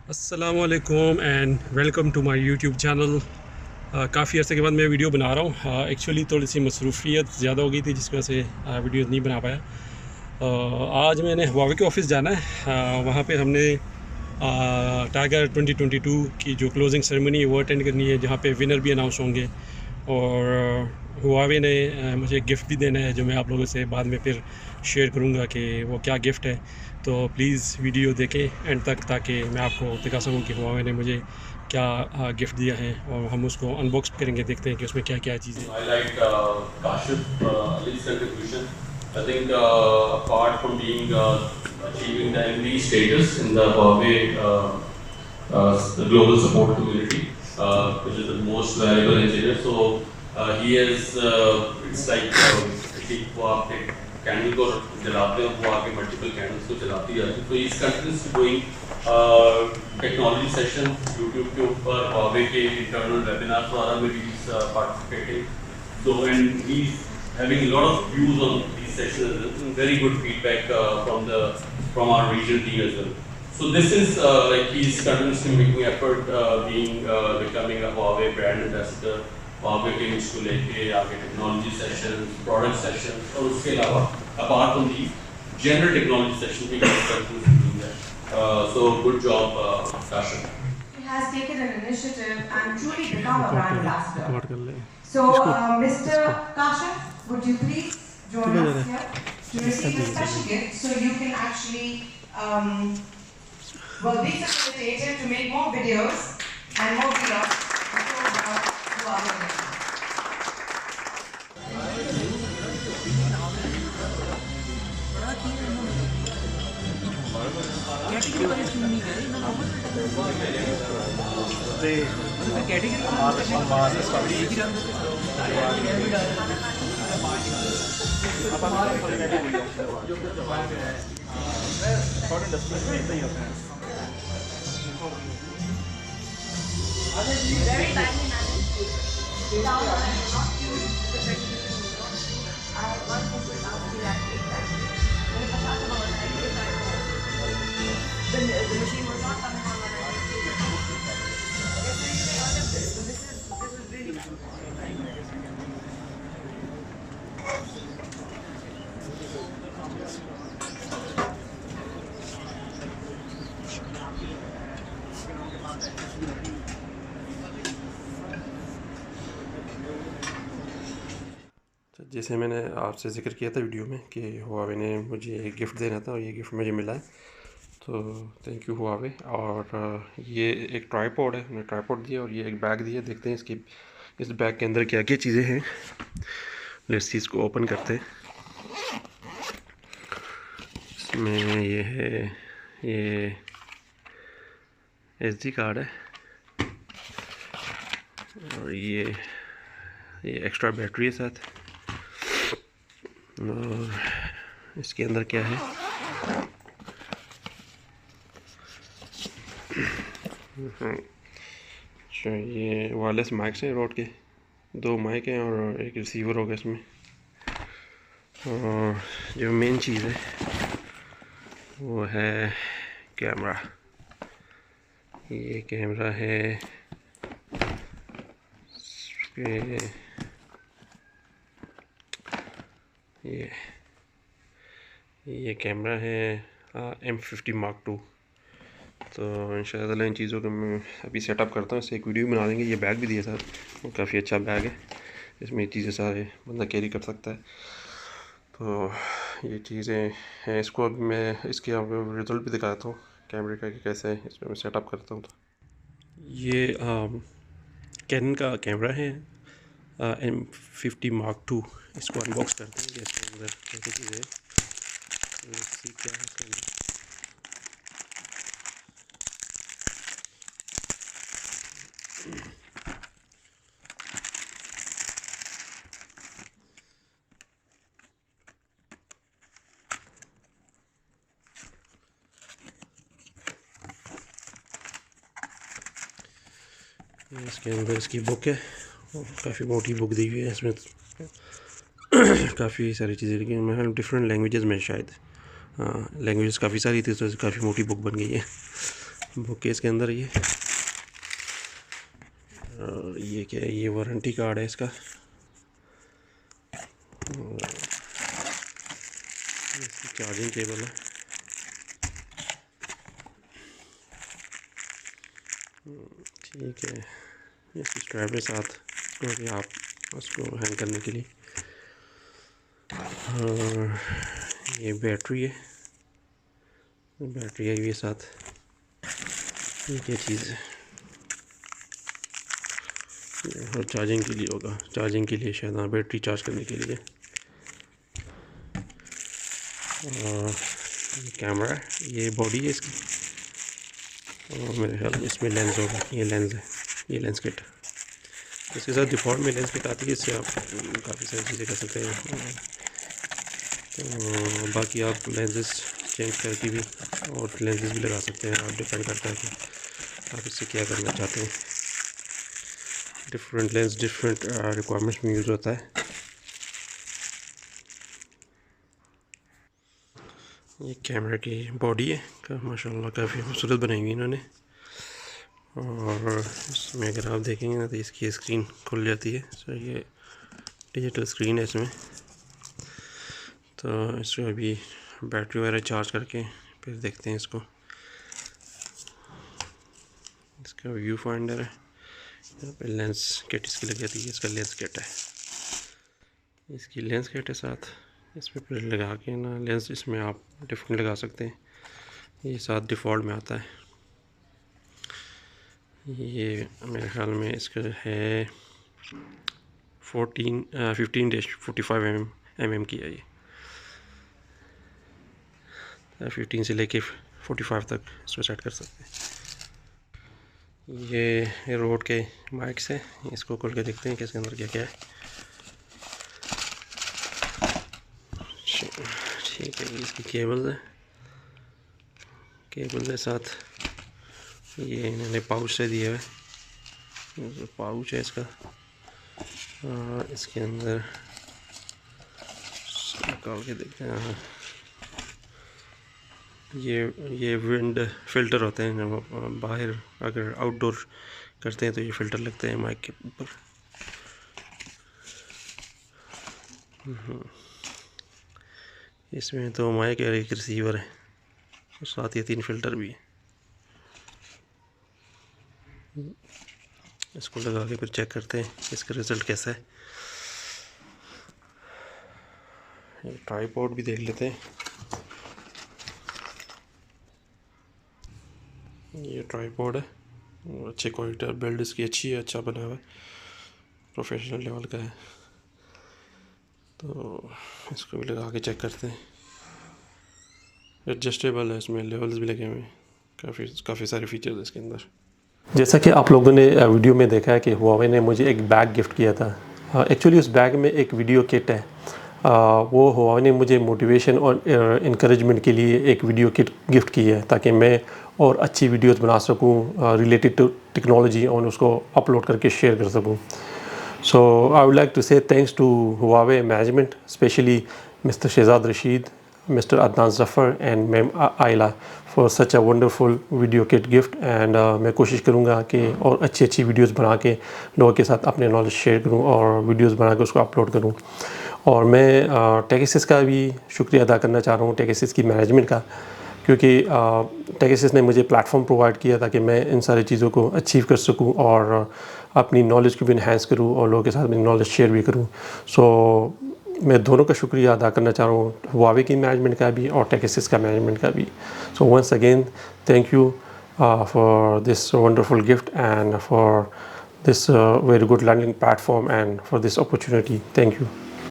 अस्सलामुअलैकुम and welcome to my YouTube channel. काफ़ी अर्से के बाद मैं वीडियो बना रहा हूँ। एक्चुअली थोड़ी सी मसरूफियत ज़्यादा हो गई थी जिसकी वजह से वीडियोज़ नहीं बना पाया। आज मैंने हुआवे के ऑफ़िस जाना है। वहाँ पे हमने टाइगर 2022 की जो क्लोजिंग सेरेमनी है वो अटेंड करनी है, जहाँ पे विनर भी अनाउंस होंगे। और हुआवे ने मुझे गिफ्ट भी देना है जो मैं आप लोगों से बाद में फिर शेयर करूँगा कि वो क्या गिफ्ट है। तो प्लीज़ वीडियो देखें एंड तक ताकि मैं आपको दिखा सकूँ कि हुआवे ने मुझे क्या गिफ्ट दिया है, और हम उसको अनबॉक्स करेंगे, देखते हैं कि उसमें क्या क्या चीज़ें। Highlight Kashif Ali's contribution. I think apart from being achieving the MD status in the Huawei the global support community, which is the most valuable engineer. So he has it's like कि वो आपके cannon को जलाते हैं, वो आके multiple cannons को जलाती जाती है. So he is continuously doing technology session YouTube के ऊपर, Huawei के इंटरनल वेबिनार द्वारा में भी participating. So and he's having a lot of views on these sessions and very good feedback from our regional team as well. So this is like he's continuously making effort, becoming a Huawei brand ambassador. Huawei के इसको लेके आगे technology sessions, product sessions, और उसके अलावा apart from the general technology session we can continue doing that. So good job, Kashif. He has taken an initiative and truly become a brand ambassador. So, Mr. Kashif, would you please join us here to receive a special gift so you can actually be facilitated to make more videos and more vlogs to show about Huawei. Very timely manner. Now I have not used the vegetable noodles. I have one simple now to that take that. When it was about the machine was not coming on when I did it. Yesterday I ordered this, so this is really good. जैसे मैंने आपसे ज़िक्र किया था video में कि Huawei ने मुझे एक गिफ्ट देना था और ये गिफ्ट मुझे मिला है, तो थैंक यू हुआवे। और ये एक ट्राइपॉड है, उन्हें ट्राइपॉड दिया और ये एक बैग दिया। देखते हैं इस बैग के अंदर क्या क्या चीज़ें हैं। लेट्स सी, इसको ओपन करते हैं। इसमें ये है, ये SD कार्ड है, और ये एक्स्ट्रा बैटरी है साथ। और इसके अंदर क्या है, अच्छा ये वायरलेस माइक्स हैं रोड के, 2 माइक हैं और एक रिसीवर होगा इसमें। और जो मेन चीज़ है वो है कैमरा। ये कैमरा है, ये कैमरा है M50 Mark II। तो इंशाल्लाह इन चीज़ों को मैं अभी सेटअप करता हूँ, इससे एक वीडियो बना देंगे। ये बैग भी दिया साथ, वो काफ़ी अच्छा बैग है, इसमें चीज़ें सारे बंदा कैरी कर सकता है। तो ये चीज़ें हैं, इसको अब मैं इसके रिज़ल्ट भी दिखाता हूँ कैमरे का कि कैसे इसमें मैं सेटअप करता हूँ। तो ये कैनन का कैमरा है M50 Mark II। इसको अनबॉक्स करते हैं कि इसके अंदर क्या क्या चीज़ें हैं, क्या है इसके अंदर। इसके अंदर इसकी बुक है, काफ़ी मोटी बुक दी हुई है। इसमें काफ़ी सारी चीज़ें लिखी हैं, मतलब डिफरेंट लैंग्वेजेस में शायद। हाँ, लैंग्वेजेस काफ़ी सारी थी तो काफ़ी मोटी बुक बन गई है। बुक है इसके अंदर ये, और ये क्या है, ये वारंटी कार्ड है इसका, और इसकी चार्जिंग केबल है। ठीक है, इसकी स्ट्रैप है साथ इसको कि आप उसको हैंग करने के लिए। और ये बैटरी है, बैटरी आई हुई है साथ। ये क्या चीज़ है, और चार्जिंग के लिए होगा, चार्जिंग के लिए शायद, हाँ बैटरी चार्ज करने के लिए। और ये कैमरा है, ये बॉडी है इसकी, और मेरे ख्याल में इसमें लेंस होगा, ये लेंस है, ये लेंस किट। इसके साथ डिफ़ॉल्ट में लेंस किट आती है, इससे आप काफ़ी सारी चीज़ें कर सकते हैं। तो बाकी आप लेंसेज चेंज करके भी और लेंसेज भी लगा सकते हैं, आप डिपेंड करता है कि आप इससे क्या करना चाहते हैं। डिफरेंट लेंस डिफरेंट रिक्वायरमेंट्स में यूज़ होता है। ये कैमरा की बॉडी है, माशाल्लाह काफ़ी खूबसूरत बनाई हुई इन्होंने। और इसमें अगर आप देखेंगे ना तो इसकी स्क्रीन खुल जाती है। सो ये डिजिटल स्क्रीन है इसमें। तो इसको अभी बैटरी वगैरह चार्ज करके फिर देखते हैं इसको। इसका व्यू फाइंडर है, यहाँ पे लेंस किट इसकी लग जाती है, इसका लेंस किट है, इसकी लेंस किट है साथ। इसमें फिर लगा के ना लेंस इसमें आप डिफरेंट लगा सकते हैं, ये साथ डिफ़ॉल्ट में आता है। ये मेरे ख्याल में इसका है 15-45 mm की है। ये 15 से लेके 45 तक इसको सेट कर सकते हैं। ये रोड के माइक्स है, इसको खोल के देखते हैं कि इसके अंदर क्या क्या है। ठीक है, इसकी केबल है, केबल है साथ। ये इन्होंने पाउच से दिया है, पाउच है इसका। और इसके अंदर निकाल के देखते हैं। हाँ, ये विंड फ़िल्टर होते हैं, जब बाहर अगर आउटडोर करते हैं तो ये फ़िल्टर लगते हैं माइक के ऊपर। इसमें तो माइक और एक रिसीवर है, और साथ ही 3 फ़िल्टर भी है। इसको लगा के फिर चेक करते हैं इसका रिज़ल्ट कैसा है। ट्राइपॉड भी देख लेते हैं। ये ट्राइपॉड है, अच्छे क्वालिटी, बिल्ड इसकी अच्छी है, अच्छा बना हुआ है, प्रोफेशनल लेवल का है। तो इसको भी लगा के चेक करते हैं। एडजस्टेबल है, इसमें लेवल्स भी लगे हुए हैं, काफ़ी सारे फीचर्स है इसके अंदर। जैसा कि आप लोगों ने वीडियो में देखा है कि हुआवे ने मुझे एक बैग गिफ्ट किया था। एक्चुअली उस बैग में एक वीडियो किट है। वो हुआवे ने मुझे मोटिवेशन और इनकरेजमेंट के लिए एक वीडियो किट गिफ्ट की है, ताकि मैं और अच्छी वीडियोस बना सकूं रिलेटेड टू टेक्नोलॉजी, और उसको अपलोड करके शेयर कर सकूं। So I would like to say thanks to Huawei management, specially mister Shahzad Rashid, Mr. Adnan Zafar and Ma'am Ayla for such a wonderful video kit gift। and मैं कोशिश करूँगा कि और अच्छी वीडियोस बना के लोगों के साथ अपने नॉलेज शेयर करूँ और वीडियोस बना के उसको अपलोड करूँ। और मैं टेकैसेस का भी शुक्रिया अदा करना चाह रहा हूँ, टेकैसेस की मैनेजमेंट का, क्योंकि टेकैसेस ने मुझे प्लेटफॉर्म प्रोवाइड किया ताकि मैं इन सारी चीज़ों को अचीव कर सकूँ और अपनी नॉलेज को भी इन्हेंस करूँ और लोगों के साथ अपनी नॉलेज शेयर भी करूँ। सो मैं दोनों का शुक्रिया अदा करना चाह रहा हूँ, हुआवे की मैनेजमेंट का भी और टेकैसेस का मैनेजमेंट का भी। So once again thank you for this wonderful gift and for this very good learning platform and for this opportunity. Thank you.